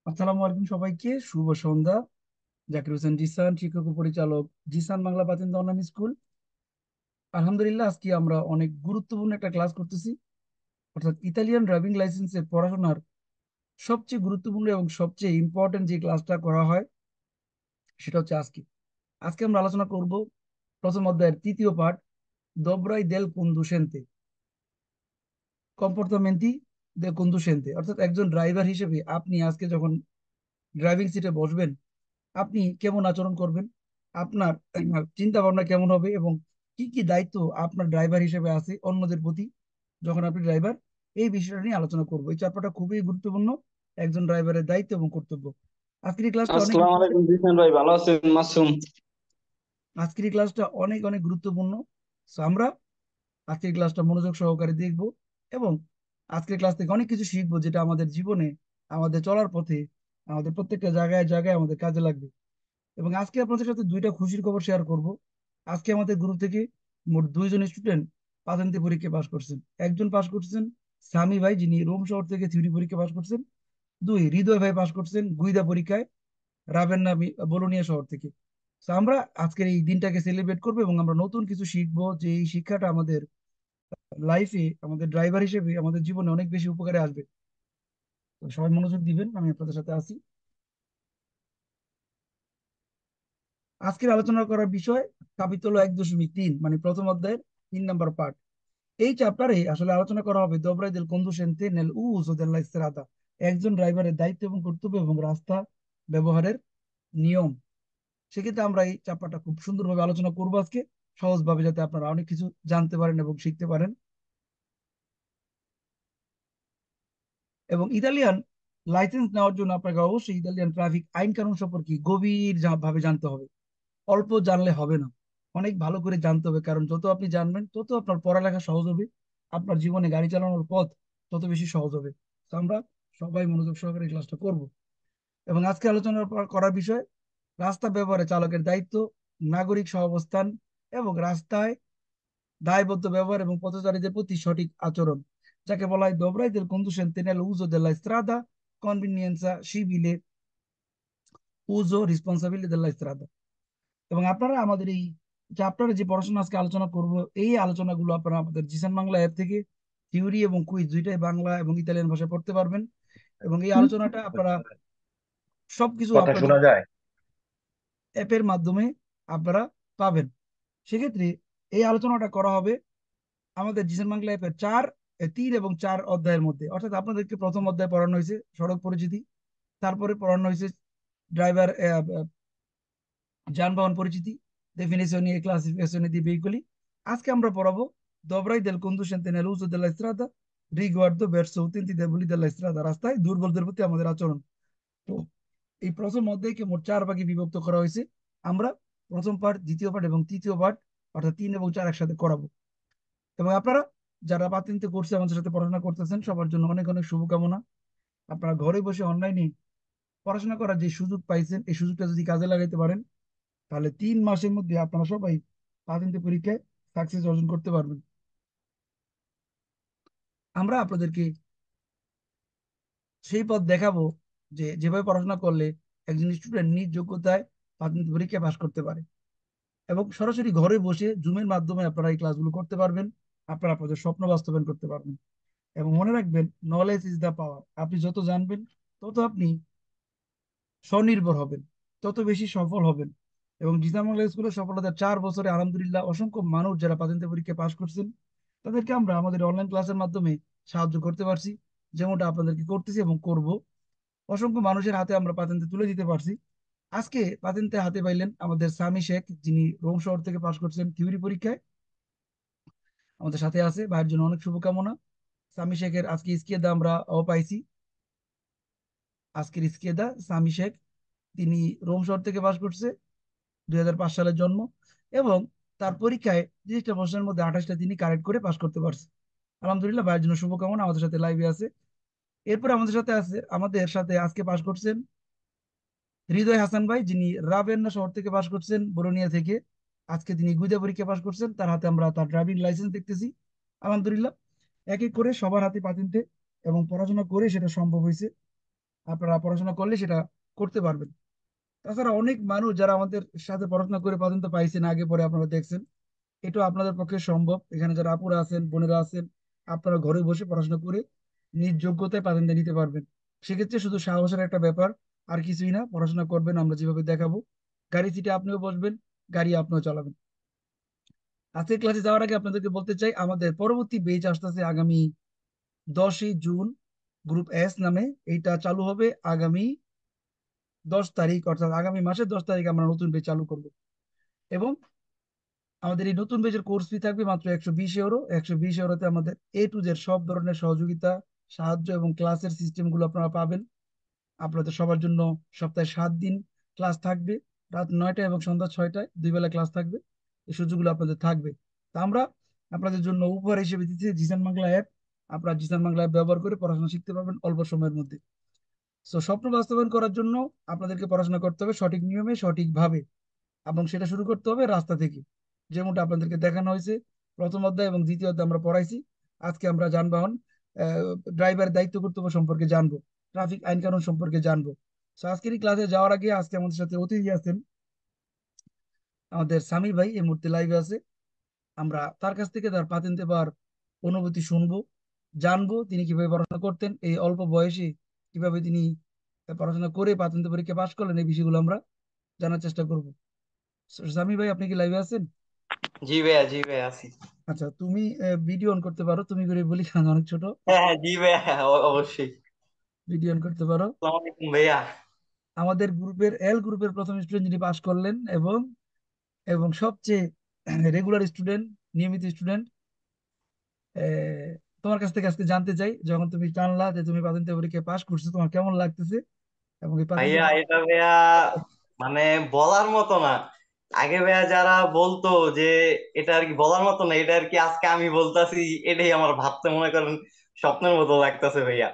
আসসালামু আলাইকুম সবাইকে, শুভ সন্ধ্যা। জাকির হোসেন জিসান, শিক্ষক ও পরিচালক, জিসান বাংলা প্রাচীন অনলাইন স্কুল। আলহামদুলিল্লাহ, আজকে আমরা অনেক গুরুত্বপূর্ণ একটা ক্লাস করতেছি, অর্থাৎ ইতালিয়ান ড্রাইভিং লাইসেন্সের পড়াশোনার সবচেয়ে গুরুত্বপূর্ণ এবং সবচেয়ে ইম্পর্টেন্ট যে ক্লাসটা করা হয় সেটা হচ্ছে আজকে। আজকে আমরা আলোচনা করব প্রথম অধ্যায়ের তৃতীয় পাঠ, দোব্রাই দেল কন্ডুসেন্তে, কম্পোর্তামেন্টি দে কন্ডুসেন্তে। অর্থাৎ একজন ড্রাইভার হিসেবে আপনি আজকে যখন ড্রাইভিং সিটে বসবেন, আপনি কেমন আচরণ করবেন, আপনার চিন্তা ভাবনা কেমন হবে, এবং কি কি দায়িত্ব আপনার ড্রাইভার হিসেবে আছে অন্যদের প্রতি যখন আপনি ড্রাইভার, এই বিষয়টা নিয়ে আলোচনা করবো। এই চ্যাপ্টারটা খুবই গুরুত্বপূর্ণ, একজন ড্রাইভারের দায়িত্ব এবং কর্তব্য। আজকের এই ক্লাসটা অনেক আসসালামু আলাইকুম জিসান ভাই, ভালো আছেন? মাসুম। আজকের এই ক্লাসটা অনেক অনেক গুরুত্বপূর্ণ। So, আমরা আজকের ক্লাসটা মনোযোগ সহকারে দেখব এবং আজকের ক্লাস থেকে অনেক কিছু শিখবো, যেটা আমাদের জীবনে, আমাদের চলার পথে, আমাদের প্রত্যেকটা জায়গায় জায়গায় আমাদের কাজে লাগবে। এবং আজকে আপনাদের সাথে দুইটা খুশির খবর শেয়ার করব। আজকে আমাদের গ্রুপ থেকে মোট দুইজন স্টুডেন্ট পাঠান্তি পরীক্ষা পাশ করছেন। একজন পাশ করছেন সামি ভাই, যিনি রোম শহর থেকে থিওরি পরীক্ষা পাশ করছেন। দুই, হৃদয় ভাই পাশ করছেন গুইদা পরীক্ষায় রাবেন্না বলোনিয়া শহর থেকে। তো আমরা আজকের এই দিনটাকে সেলিব্রেট করবো এবং আমরা নতুন কিছু শিখবো, যে এই শিক্ষাটা আমাদের লাইফে, আমাদের ড্রাইভার হিসেবে আমাদের জীবনে অনেক বেশি উপকারে আসবে। তো সবাই মনোযোগ দিবেন, আমি আপনাদের সাথে আছি। আজকের আলোচনা করার বিষয় কাপিতল 1.3, মানে প্রথম অধ্যায়ের 3 নম্বর পার্ট। এই চ্যাপ্টারে আসলে আলোচনা করা হবে দোবরাই দেল কন্ডুসেন্তে নেল উজো দেল্লা স্ট্রাদা, একজন ড্রাইভারের দায়িত্ব এবং কর্তব্য এবং রাস্তা ব্যবহারের নিয়ম। সেক্ষেত্রে আমরা এই চ্যাপ্টারটা খুব সুন্দরভাবে আলোচনা করবো আজকে, সহজভাবে, যাতে আপনারা অনেক কিছু জানতে পারেন এবং শিখতে পারেন। এবং ইতালিয়ান লাইসেন্স নেওয়ার জন্য আপনাকে অবশ্যই ইতালিয়ান ট্রাফিক আইন কানুন সম্পর্কে গভীর ভাবে জানতে হবে। অল্প জানলে হবে না, অনেক ভালো করে জানতে হবে, কারণ যত আপনি জানবেন তত আপনার পড়ালেখা সহজ হবে, আপনার জীবনে গাড়ি চালানোর পথ তত বেশি সহজ হবে। তো আমরা সবাই মনোযোগ সহকারে ক্লাসটা করব। এবং আজকে আলোচনা করার বিষয় রাস্তা ব্যবহারে চালকের দায়িত্ব, নাগরিক সহাবস্থান এবং রাস্তায় দায়বদ্ধ ব্যবহার এবং পথচারীদের প্রতি সঠিক আচরণ, যাকে বলা হয় দোবরাই দেল conducente nell'uso della strada, convenienza civile, uso responsabile della strada। এবং আপনারা আমাদের এই চ্যাপ্টারে যে পড়াশোনা আজকে আলোচনা করব, এই আলোচনাগুলো আপনারা আমাদের জিসান বাংলা অ্যাপ থেকে থিওরি এবং কুইজ দুইটাই বাংলা এবং ইতালিয়ান ভাষায় পড়তে পারবেন। এবং এই আলোচনাটা আপনারা সবকিছু কথা আপনাদের শোনা যায়? অ্যাপের মাধ্যমে আপনারা পাবেন। সেক্ষেত্রে এই আলোচনাটা করা হবে আমাদের জিসান বাংলা অ্যাপের 3 এবং 4 অধ্যায়ের মধ্যে। অর্থাৎ আপনাদেরকে প্রথম অধ্যায় পড়ানো হয়েছে সড়ক পরিচিতি, তারপরে পড়ানো হয়েছে ড্রাইভার যানবাহন পরিচিতি, definizioni e classificazione di veicoli। আজকে আমরা পড়াবো dovrai del conducente nell'uso della strada riguardo verso utenti deboli della strada, রাস্তায় দুর্বলদের প্রতি আমাদের আচরণ। তো এই প্রথম অধ্যায়কে মোট 4 ভাগে বিভক্ত করা হয়েছে। আমরা প্রথম পার্ট, দ্বিতীয় পার্ট এবং তৃতীয় পার্ট, অর্থাৎ 3 এবং 4 একসাথে করাবো। এবং আপনারা যারা পাতিনতে কোর্সে আমাদের সাথে পড়াশোনা করতেছেন, সবার জন্য অনেক অনেক শুভকামনা। আপনারা ঘরে বসে অনলাইনে পড়াশোনা করার যে সুযোগ পাইছেন, এই সুযোগটা যদি কাজে লাগাইতে পারেন, তাহলে 3 মাসের মধ্যে আপনারা সবাই পাতেন্তে পরীক্ষায় সাকসেস অর্জন করতে পারবেন। আমরা আপনাদেরকে সেই পথ দেখাবো, যে যেভাবে পড়াশোনা করলে একজন স্টুডেন্ট নিজ যোগ্যতায় পাতেন্তে পরীক্ষায় পাশ করতে পারে। এবং সরাসরি ঘরে বসে জুমের মাধ্যমে আপনারা এই ক্লাসগুলো করতে পারবেন, আপনারা আপনাদের স্বপ্ন বাস্তবায়ন করতে পারবেন। এবং মনে রাখবেন, নলেজ ইজ দ্য পাওয়ার। আপনি যত জানবেন তত আপনি স্বনির্ভর হবেন, তত বেশি সফল হবেন। এবং জিসান বাংলা স্কুলের সফলতা 4 বছরে আলহামদুলিল্লাহ অসংখ্য মানুষ যারা পাতেন্তে পরীক্ষায় পাশ করছেন, তাদেরকে আমরা আমাদের অনলাইন ক্লাসের মাধ্যমে সাহায্য করতে পারছি, যেমনটা আপনাদেরকে করতেছি এবং করব। অসংখ্য মানুষের হাতে আমরা পাতেন্তে তুলে দিতে পারছি। আজকে পাতেন্তে হাতে পাইলেন আমাদের সামি শেখ, যিনি রোম শহর থেকে পাশ করছেন থিওরি পরীক্ষায়, আমাদের সাথে আছে। ভাইয়ের জন্য অনেক শুভকামনা। সামি শেখের আজকে স্কিয়াদা আমরা পাইছি। আজকের স্কিয়াদা সামি শেখ, তিনি রোম শহর থেকে পাশ করছে, 2005 সালের জন্ম। এবং তার পরীক্ষায় 30টা প্রশ্নের মধ্যে 28টা তিনি কারেক্ট করে পাশ করতে পারছে। আলহামদুলিল্লাহ, ভাইয়ের জন্য শুভকামনা। আমাদের সাথে লাইভে আছে। এরপর আমাদের সাথে আজকে পাশ করছেন হৃদয় হাসান ভাই, যিনি রাবেন্না শহর থেকে পাশ করছেন, বোরোনিয়া থেকে। আজকে তিনি গুইদা পরীক্ষা পাশ করছেন, তার হাতে আমরা তার ড্রাইভিং লাইসেন্স দেখতেছি। আলহামদুলিল্লাহ, এক এক করে সবার হাতে পাতিনতে এবং পড়াশোনা করে সেটা সম্ভব হয়েছে। আপনারা পড়াশোনা করলে সেটা করতে পারবেন। তাছাড়া অনেক মানুষ যারা আমাদের সাথে পড়াশোনা করে পর্যন্ত পাইছেন আগে পরে আপনারা দেখছেন, এটা আপনাদের পক্ষে সম্ভব। এখানে যারা আপুরা আছেন, বোনেরা আছেন, আপনারা ঘরে বসে পড়াশোনা করে নিজ যোগ্যতায় পাতেন্ট নিতে পারবেন। সেক্ষেত্রে শুধু সাহসের একটা ব্যাপার, আর কিছুই না। পড়াশোনা করবেন, আমরা যেভাবে দেখাবো, গাড়ি সিটে আপনিও বসবেন, গাড়ি আপনিও চালাবেন। আজকের ক্লাসে যাওয়ার আগে আপনাদেরকে বলতে চাই, আমাদের পরবর্তী বেচ আসতেছে আগামী 10ই জুন। গ্রুপ এস নামে এইটা চালু হবে আগামী 10 তারিখ, অর্থাৎ আগামী মাসের 10 তারিখ আমরা নতুন বেচ চালু করব। এবং আমাদের এই নতুন বেচের কোর্স ফি থাকবে মাত্র 120 ইউরো। 120 ইউরোতে আমাদের A to Z সব ধরনের সহযোগিতা, সাহায্য এবং ক্লাসের সিস্টেম গুলো আপনারা পাবেন। আপনাদের সবার জন্য সপ্তাহে 7 দিন ক্লাস থাকবে, রাত 9টায় এবং সন্ধ্যা 6টায় 2 বেলা ক্লাস থাকবে। এই সুযোগগুলো আপনাদের থাকবে। তা আমরা আপনাদের জন্য উপহার হিসেবে দিচ্ছি জিসান বাংলা অ্যাপ। আপনারা জিসান বাংলা অ্যাপ ব্যবহার করে পড়াশোনা শিখতে পারবেন অল্প সময়ের মধ্যে। তো স্বপ্ন বাস্তবায়ন করার জন্য আপনাদেরকে পড়াশোনা করতে হবে সঠিক নিয়মে, সঠিকভাবে, এবং সেটা শুরু করতে হবে রাস্তা থেকে। যেমনটা আপনাদেরকে দেখানো হয়েছে, প্রথম অধ্যায় এবং দ্বিতীয় অধ্যায় আমরা পড়াইছি। আজকে আমরা যানবাহন, ড্রাইভারের দায়িত্ব কর্তব্য সম্পর্কে জানবো, ট্রাফিক আইন কানুন সম্পর্কে জানবো। তো আজকের এই ক্লাসে যাওয়ার আগে আজকে আমাদের সাথে অতিথি আছেন আমাদের সামি ভাই, এই মুহূর্তে লাইভে আছে। আমরা তার কাছ থেকে তার পাতেন্টে পাওয়ার অনুভূতি শুনবো, জানবো তিনি কিভাবে পড়াশোনা করতেন এই অল্প বয়সে, কিভাবে তিনি পড়াশোনা করে পাতেন্টে পরীক্ষা পাশ করলেন, এই বিষয়গুলো আমরা জানার চেষ্টা করবো। সামি ভাই, আপনি কি লাইভে আছেন? জি ভাইয়া আছি। আচ্ছা, তুমি ভিডিও অন করতে পারো, তুমি করে বলি কারণ অনেক ছোট। হ্যাঁ হ্যাঁ, জি ভাইয়া, হ্যাঁ, অবশ্যই। ভিডিও অন করতে পারো। আসসালামু আলাইকুম ভাইয়া। আমাদের গ্রুপের এল গ্রুপের প্রথম স্টুডেন্ট যিনি পাশ করলেন, এবং এবং সবচেয়ে রেগুলার স্টুডেন্ট, নিয়মিত স্টুডেন্ট। তোমার কাছ থেকে আজকে জানতে চাই, যখন তুমি জানলা যে তুমি প্রাথমিক পরীক্ষায় পাশ করছো, তোমার কেমন লাগতেছে? এবং এই প্রাথমিক ভাইয়া এটা ভাইয়া মানে বলার মতো না। আগে ভাইয়া যারা বলতো যে এটা আর কি বলার মতো না, এটা আর কি আজকে আমি বলতাছি, এটাই আমার ভাবতে মনে করেন স্বপ্নের মতো লাগতাছে ভাইয়া।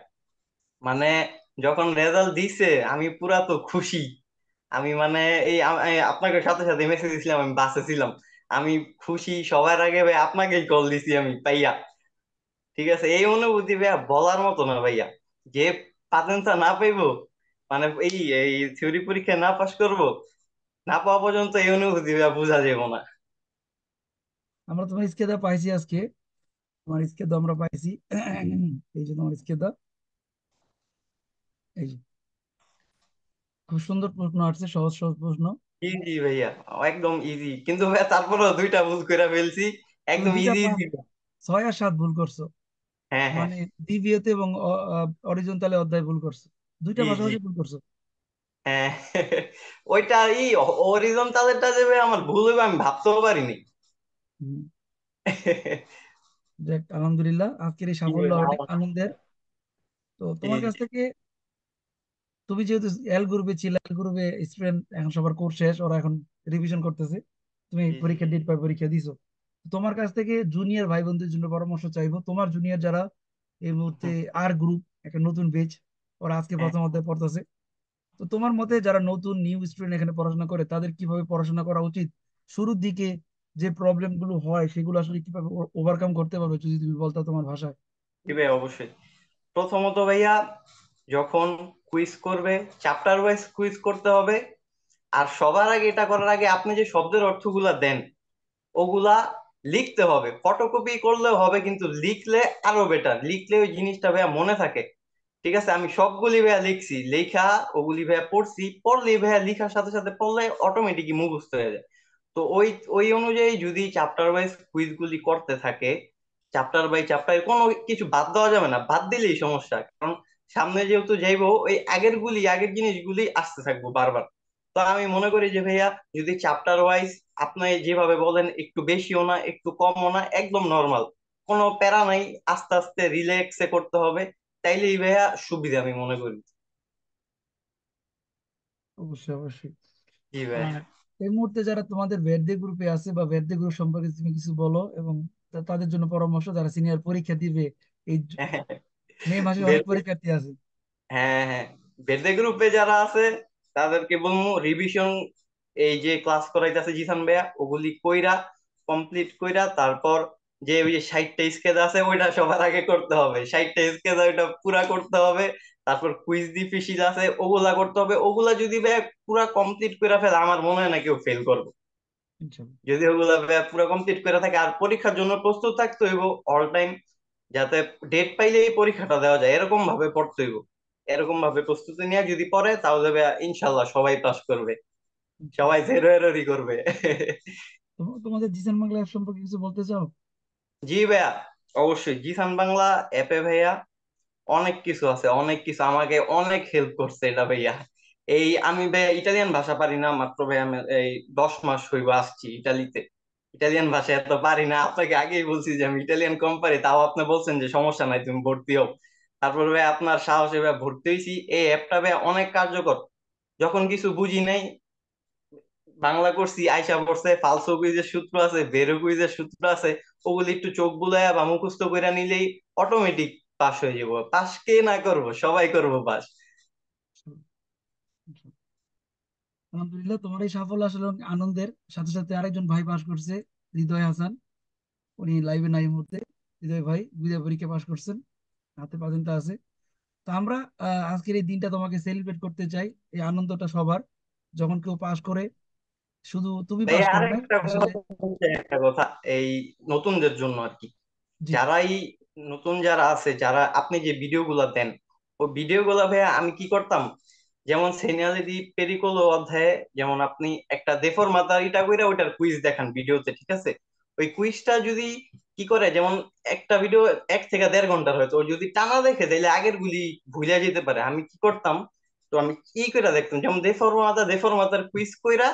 মানে যখন রেজাল্ট দিছে আমি পুরা তো খুশি। আমি মানে এই আপনাকে সাথে সাথে মেসেজ দিছিলাম, আমি বাসে ছিলাম। আমি খুশি সবার আগে ভাই আপনাকেই কল দিছি আমি পাইয়া। ঠিক আছে, এই অনুভূতি ভাইয়া বলার মতো না ভাইয়া। যে পাতেন্সা না পাইবো, মানে এই এই থিওরি পরীক্ষায় না পাশ করব, না পাওয়া পর্যন্ত এই অনুভূতি ভাইয়া বোঝা যাবে না। আমরা তোমার স্কেদা পাইছি আজকে, তোমার স্কেদা আমরা পাইছি। এই যে তোমার স্কেদা, এই যে খুব সুন্দর প্রশ্ন আসছে, সহজ সহজ প্রশ্ন। জি জি ভাইয়া, একদম ইজি, কিন্তু ভাইয়া তারপরেও দুইটা ভুল করে ফেলছি। তুমি একদম দুইটা ইজি পাস, ইজি। 6 আর 7 ভুল করছো। হ্যাঁ হ্যাঁ। মানে দ্বিতীয়তে এবং অরিজন্টালে অধ্যায় ভুল করছো, দুইটা জি জি। পাশাপাশি ভুল করছো। হ্যাঁ ওইটা হরিজন্টালেরটা যে ভাই আমার ভুল হইবে আমি ভাবতেও পারিনি। হুম, যাক আলহামদুলিল্লাহ, আজকের এই জি সাফল্য অনেক ভাইয়া। আনন্দের। তো জি তোমার জি। কাছ থেকে, তুমি যেহেতু এল গ্রুপে ছিল, এল গ্রুপে স্টুডেন্ট এখন সবার কোর্স শেষ, ওরা এখন রিভিশন করতেছে, তুমি জি জি। পরীক্ষার ডেট পাই পরীক্ষা দিছো। তোমার কাছ থেকে জুনিয়র ভাই বোনদের জন্য পরামর্শ চাইবো। তোমার জুনিয়র যারা এই মুহূর্তে হুম, আর গ্রুপ, একটা নতুন বেচ, ওরা আজকে হ্যাঁ। প্রথম অধ্যায় পড়তেছে। তো তোমার মতে যারা নতুন নিউ স্টুডেন্ট এখানে পড়াশোনা করে, তাদের কিভাবে পড়াশোনা করা উচিত? শুরুর দিকে যে প্রবলেম গুলো হয় সেগুলো আসলে কিভাবে ওভারকাম করতে পারবে, যদি তুমি বলতো তোমার ভাষায়। জি ভাই অবশ্যই। প্রথমত ভাইয়া, যখন কুইজ করবে, চ্যাপ্টার ওয়াইজ কুইজ করতে হবে। আর সবার আগে, এটা করার আগে আপনি যে শব্দের অর্থগুলা দেন ওগুলা লিখতে হবে। ফটোকপি করলেও হবে, কিন্তু লিখলে আরো বেটার, লিখলে ওই জিনিসটা ভাইয়া মনে থাকে। ঠিক আছে, আমি সবগুলি ভাইয়া লিখছি, লেখা ওগুলি ভাইয়া পড়ছি, পড়লেই ভাইয়া লিখার সাথে সাথে পড়লে অটোমেটিকই মুখস্থ হয়ে যায়। তো ওই ওই অনুযায়ী যদি চ্যাপ্টার ওয়াইজ কুইজ গুলি করতে থাকে, চ্যাপ্টার বাই চ্যাপ্টার কোনো কিছু বাদ দেওয়া যাবে না, বাদ দিলেই সমস্যা। কারণ সামনে যেহেতু যাইবো, ওই আগের জিনিসগুলি আসতে থাকবো বারবার। তো আমি মনে করি যে ভাইয়া, যদি চ্যাপ্টার ওয়াইজ আপনি যেভাবে বলেন, একটু বেশিও না একটু কমও না, একদম নর্মাল, কোনো প্যারা নাই, আস্তে আস্তে রিল্যাক্সে করতে হবে, তাইলেই ভাইয়া সুবিধা আমি মনে করি। অবশ্যই অবশ্যই। জি ভাই। আর এই মুহূর্তে যারা তোমাদের বেরদে গ্রুপে আছে বা বেরদে গ্রুপ সম্পর্কে তুমি কিছু বলো, এবং তাদের জন্য পরামর্শ যারা সিনিয়র পরীক্ষা দিবে। এই মে মাসে অনেক বেদ- পরীক্ষার্থী আছে। হ্যাঁ হ্যাঁ, বেদে গ্রুপে যারা আছে তাদেরকে বলবো রিভিশন, এই যে ক্লাস করাইতেছে জিসান ভাইয়া ওগুলি কইরা, কমপ্লিট কইরা, তারপর যে ওই যে 60টা স্কেচ আছে ওইটা সবার আগে করতে হবে, 60টা স্কেচ ওইটা পুরা করতে হবে। তারপর কুইজ দি ফিশিল আছে, ওগুলা করতে হবে। ওগুলা যদি ভাই পুরা কমপ্লিট করে ফেলে, আমার মনে হয় না কেউ ফেল করবে। ইনশাল্লাহ। যদি ওগুলা ভাই পুরা কমপ্লিট করে থাকে, আর পরীক্ষার জন্য প্রস্তুত থাকতে হইব অল টাইম, যাতে ডেট পাইলেই পরীক্ষাটা দেওয়া যায় এরকম ভাবে পড়তে হইব। এরকম ভাবে প্রস্তুতি নিয়ে যদি পড়ে, তাহলে ভাই ইনশাল্লাহ সবাই পাস করবে, সবাই ইনশাল্লাহ। জিরো এররই করবে। তোমাদের জিসান বাংলা অ্যাপ সম্পর্কে কিছু বলতে চাও? জি ভাইয়া, অবশ্যই জিসান বাংলা অ্যাপে ভাইয়া অনেক কিছু আছে, অনেক কিছু আমাকে অনেক হেল্প করছে এটা ভাইয়া। এই আমি ভাইয়া ইটালিয়ান ভাষা পারি না, মাত্র ভাইয়া আমি এই 10 মাস হইব আসছি ইটালিতে। ইটালিয়ান ভাষা এত পারি না, আপনাকে আগেই বলছি যে আমি ইটালিয়ান কম পারি, তাও আপনি বলছেন যে সমস্যা নাই তুমি ভর্তি হও। তারপর ভাই আপনার সাহসে ভাই ভর্তি হয়েছি। এই অ্যাপটা ভাই অনেক কার্যকর। যখন কিছু বুঝি নাই, বাংলা করছি, আইসা পড়ছে, ফালসো কুইজের সূত্র আছে, বেরো কুইজের সূত্র আছে, ওগুলি একটু চোখ বুলায়া বা মুখস্থ করে নিলেই অটোমেটিক পাস হয়ে যাবো। পাস কে না করবো, সবাই করবো পাস। আলহামদুলিল্লাহ, তোমার এই সাফল্য আসলে অনেক আনন্দের। সাথে সাথে আরেকজন ভাই পাশ করছে, হৃদয় হাসান। উনি লাইভে নাই এই মুহূর্তে। হৃদয় ভাই বিদায় পরীক্ষা পাশ করছেন, হাতে পাজেন্টটা আছে। তো আমরা আজকের এই দিনটা তোমাকে সেলিব্রেট করতে চাই। এই আনন্দটা সবার, যখন কেউ পাশ করে। শুধু তুমি ভাই পাশ করো নাই আরেকটা কথা আসলে। বলতে, একটা কথা এই নতুনদের জন্য আর কি, জি। যারাই নতুন যারা আছে, যারা আপনি যে ভিডিও গুলা দেন, ওই ভিডিও গুলা ভাইয়া আমি কি করতাম, যেমন সেনিয়ালিটি পেরিকোলো অধ্যায়ে যেমন আপনি একটা দেফরমাতা ইটা কইরা ওইটার কুইজ দেখান ভিডিওতে, ঠিক আছে? ওই কুইজটা যদি কি করে, যেমন একটা ভিডিও 1 থেকে 1.5 ঘন্টার হয়তো, ও যদি টানা দেখে তাহলে আগের গুলি ভুলে যেতে পারে। আমি কি করতাম, তো আমি কি করে দেখতাম, যেমন দেফরমাতার কুইজ কইরা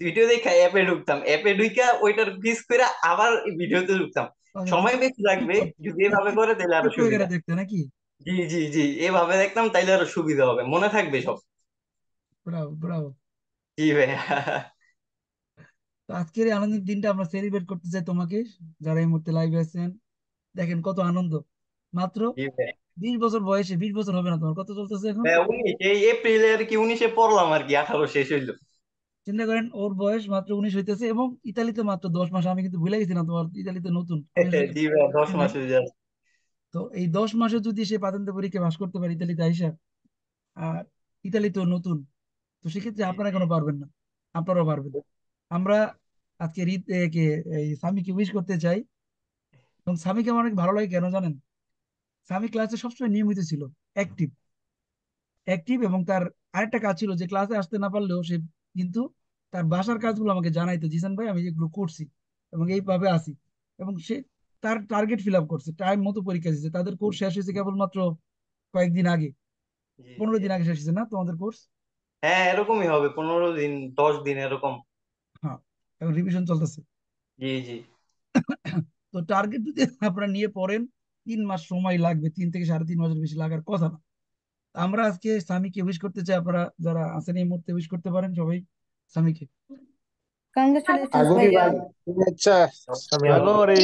ভিডিও দেখে অ্যাপে ঢুকতাম, অ্যাপে ঢুকা ওইটার কুইজ কইরা আবার ভিডিওতে ঢুকতাম। আচ্ছা, সময় বেশি কি লাগবে, করতে যদি এভাবে করে তাহলে আরো একটু সুবিধা। এখানে দেখতে নাকি? জি জি জি, এভাবে দেখতাম তাইলে আরো সুবিধা হবে, মনে থাকবে সব। Bravo, Bravo. জি ভাইয়া। তো আজকের এই আনন্দের দিনটা আমরা সেলিব্রেট করতে চাই তোমাকে, যারা এই মুহূর্তে লাইভে আছেন। দেখেন কত আনন্দ! মাত্র জি ভাইয়া। 20 বছর বয়সে, 20 বছর হবে না তোমার, কত চলতেছে এখন? ভাইয়া 19, এই এপ্রিলে আর কি 19-এ পড়লাম আর কি, 18 শেষ হইলো। চিন্তা করেন, ওর বয়স মাত্র 19 হইতেছে, এবং ইতালিতে মাত্র 10 মাস। আমি কিন্তু ভুলে গেছি না, তোমার ইতালিতে নতুন, আমি আসলে জি ভাইয়া, দশ বুঝি নাই। মাস হয়ে যায়। তো এই 10 মাসে যদি সে পাতেন্তে পরীক্ষা পাস করতে পারে ইতালিতে আইসা, আর ইতালি তো নতুন, তো সেক্ষেত্রে আপনারা কেন পারবেন না? আপনারাও পারবেন। আমরা আজকে এই সামিকে উইশ করতে চাই। এবং সামিকে আমার অনেক ভালো লাগে, কেন জানেন? সামি ক্লাসে সবসময় নিয়মিত ছিল, অ্যাক্টিভ। অ্যাক্টিভ, এবং তার আরেকটা কাজ ছিল যে ক্লাসে আসতে না পারলেও সে কিন্তু তার বাসার কাজগুলো আমাকে জানাইতো, জিসান ভাই আমি এগুলো করছি এবং এইভাবে আসি। এবং সে তার টার্গেট ফিল আপ করছে, টাইম মতো পরীক্ষা দিচ্ছে। তাদের কোর্স শেষ হয়েছে কেবলমাত্র কয়েকদিন আগে, জি জি। 15 দিন আগে শেষ হয়েছে না তোমাদের কোর্স? হ্যাঁ এরকমই হবে, 15 দিন 10 দিন এরকম। হ্যাঁ, এবং রিভিশন চলতেছে। জি জি। তো টার্গেট যদি আপনারা নিয়ে পড়েন, 3 মাস সময় লাগবে, 3 থেকে 3.5 মাসের বেশি লাগার কথা না। আমরা আজকে সামিকে উইশ করতে চাই, আপনারা যারা আছেন এই মুহূর্তে উইশ করতে পারেন সবাই সামিকে। Congratulations, আগুরি Bhaiya. ভাই, শুভেচ্ছা। সামি ভাই, সাগরে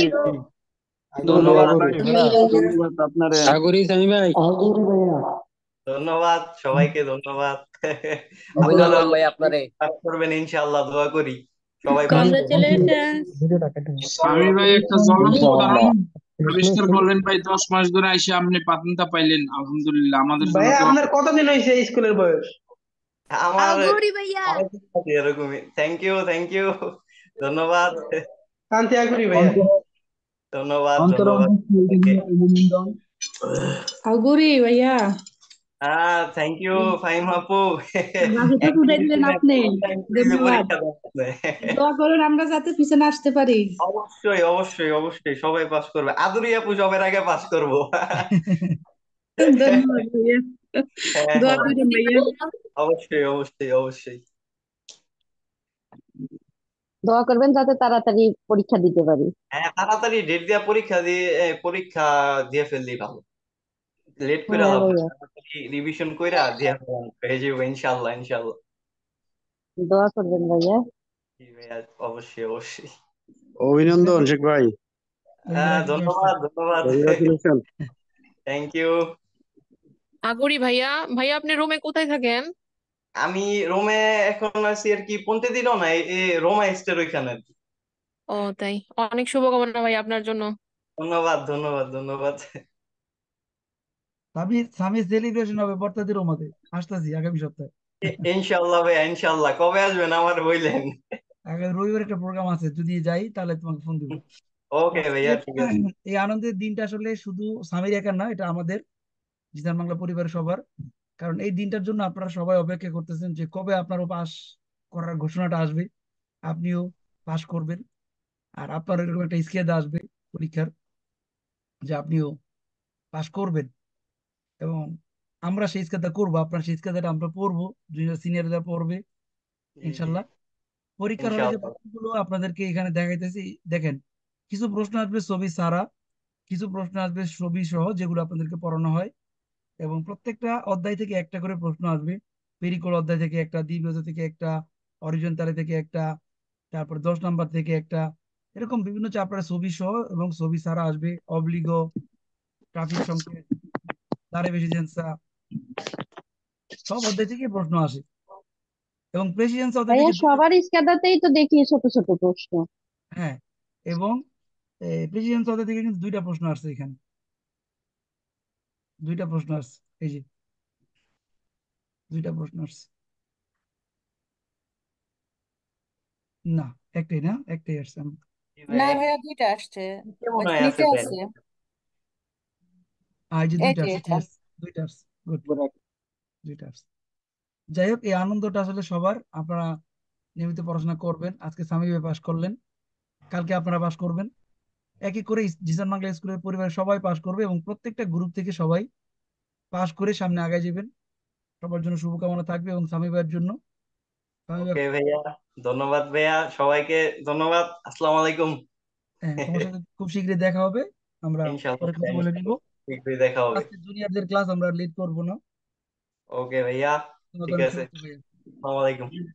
আগুরি ধন্যবাদ আগুরি। ভাইয়া, ধন্যবাদ আপনারে। সাগরি সামি ভাই, আগুরি ভাইয়া। ধন্যবাদ সবাইকে, ধন্যবাদ। আপনারা অভিনন্দন ভাই আপনারে। কাজ করবেন ইনশাআল্লাহ, দোয়া করি সবাই পাস করবেন। Congratulations. ভিডিওটা কেটে আমি ভাই একটা জ্বলন্ত উদাহরণ ইনশাআল্লাহ। আবিষ্কার করলেন ভাই, 10 মাস ধরে আইসা আপনি পাত্রটা পাইলেন, আলহামদুলিল্লাহ, আমাদের জন্য ভাইয়া দোয়া আপনার করবেন। কতদিন হয়েছে স্কুলের বয়স? আমার Auguri, Bhaiya. অনেকদিন থাকে এরকমই। থ্যাংক ইউ, থ্যাংক ইউ, ধন্যবাদ। কান্তি আগুরি ভাইয়া। ধন্যবাদ ধন্যবাদ সবাইকে। অন্তর অভিনন্দন। Auguri, Bhaiya. হ্যাঁ থ্যাংক ইউ ফাহিম আপু। বাজেটও একদিন উঠাই দিলেন দিলে আপনি। ধন্যবাদ। পরীক্ষা দেওয়া হবে। দোয়া করুন আমরা যাতে পিছনে আসতে পারি। অবশ্যই অবশ্যই অবশ্যই সবাই পাস করবে, আদুরি আপু সবার আগে পাস করবো। ধন্যবাদ ভাইয়া। হ্যাঁ দোয়া হ্যাঁ, করুন ভাইয়া। অবশ্যই অবশ্যই অবশ্যই। দোয়া করবেন যাতে তাড়াতাড়ি পরীক্ষা দিতে পারি। হ্যাঁ তাড়াতাড়ি ডেট দিয়া পরীক্ষা দিয়ে পরীক্ষা দিয়ে ফেললেই ভালো, লেট করে হ্যাঁ লাভ নাই। ভাইয়া, তাড়াতাড়ি রিভিশন কইরা দিয়া ফেলাম, হয়ে যাবে ইনশাআল্লাহ ইনশাআল্লাহ। দোয়া করবেন ভাইয়া। জি ভাইয়া, অবশ্যই অবশ্যই। অভিনন্দন শেখ ভাই, ওই যে রাকিব ভাই আসছে। ধন্যবাদ ধন্যবাদ। কংগ্রাচুলেশন। Thank you. আগরি ভাইয়া, ভাইয়া আপনি রোমে কোথায় থাকেন? আমি রোমে এখন আছি আর কি, পৌঁছে দিল না রোমা এস্টের ওইখানে আর কি। ও তাই, অনেক শুভকামনা ভাই আপনার জন্য। ধন্যবাদ ধন্যবাদ ধন্যবাদ। সামির সামির সেলিব্রেশন হবে বর্তাদের রোমাতে, আসতেছি আগামী সপ্তাহে। ইনশাল্লাহ ভাইয়া, ইনশাল্লাহ। কবে আসবেন আমার বললেন? আগামী রবিবার একটা প্রোগ্রাম আছে, যদি যাই তাহলে তোমাকে ফোন দিব। তো ওকে ভাইয়া, আজকের ঠিক আছে। এই আনন্দের দিনটা আসলে শুধু স্বামীর একার না, এটা আমাদের জিসান বাংলা পরিবারের সবার। কারণ এই দিনটার জন্য আপনারা সবাই অপেক্ষা করতেছেন যে কবে আপনারও পাস করার ঘোষণাটা আসবে, আপনিও পাস করবেন, আর আপনার এরকম একটা স্কেদ আসবে পরীক্ষার, যে আপনিও পাস করবেন। এবং আমরা সেই স্কেদটা করবো, আপনার সেই স্কেদটা আমরা পড়বো, জুনিয়র সিনিয়ররা পড়বে জি জি, ইনশাল্লাহ। পরীক্ষার হলে যে ইনশাল্লাহ। প্রশ্নগুলো আপনাদেরকে এখানে দেখাইতেছি, দেখেন, কিছু প্রশ্ন আসবে ছবি ছাড়া, কিছু প্রশ্ন আসবে ছবি সহ, যেগুলো আপনাদেরকে পড়ানো হয়। এবং প্রত্যেকটা অধ্যায় থেকে একটা করে প্রশ্ন আসবে। পেরিকল অধ্যায় থেকে একটা, দ্বিতীয় থেকে একটা, অরিজিন তালে থেকে একটা, তারপর 10 নাম্বার থেকে একটা, এরকম বিভিন্ন চ্যাপ্টারে ছবি সহ এবং ছবি ছাড়া আসবে। অবলিগো, ট্রাফিক সংকেত, দাঁড়ে বেশি জেন্সা, সব অধ্যায় থেকে প্রশ্ন আসে। এবং প্রেসিডেন্স অধ্যায় ভাইয়া থেকে দুইটা। সবার স্ক্যাডাতেই তো দেখি ছোট ছোট প্রশ্ন। হ্যাঁ, এবং প্রেসিডেন্স অধ্যায় থেকে কিন্তু দুইটা প্রশ্ন আসছে এখানে, দুইটা প্রশ্ন আসছে, এই যে দুইটা প্রশ্ন আসছে। না, একটাই না, একটাই আসছে। জি না ভাইয়া, ভাইয়া, দুইটা আসছে। নিচে ওই মনে যে হয় আছে নিচে দেন। আছে। এই যে এই দুইটা যে আসছে, ঠিক এটা। আছে, দুইটা আসছে, গুড, দুইটা আসছে। যাই হোক, এই আনন্দটা আসলে সবার। আপনারা নিয়মিত পড়াশোনা করবেন। আজকে সামি ভাই পাশ করলেন, কালকে আপনারা পাশ করবেন। একই করে জিসান বাংলা স্কুলের পরিবারের সবাই পাশ করবে, এবং প্রত্যেকটা গ্রুপ থেকে সবাই পাশ করে সামনে আগায় যাবেন। সবার জন্য শুভকামনা থাকবে, এবং সামি ভাইয়ের জন্য। সামি ভাই, ওকে ভাইয়া, ধন্যবাদ ভাইয়া, সবাইকে ধন্যবাদ। আসসালামু আলাইকুম। হ্যাঁ, তোমার সাথে খুব শীঘ্রই দেখা হবে। আমরা ইনশাল্লাহ পরে কথা ভাইয়া, বলে নিব। ইনশাল্লাহ শীঘ্রই দেখা হবে। আজকে জুনিয়রদের ক্লাস আমরা লেট করবো না। ওকে ভাইয়া, তোমাকে ঠিক অনেক আছে। শুভেচ্ছা ভাইয়া। আসসালামু আলাইকুম।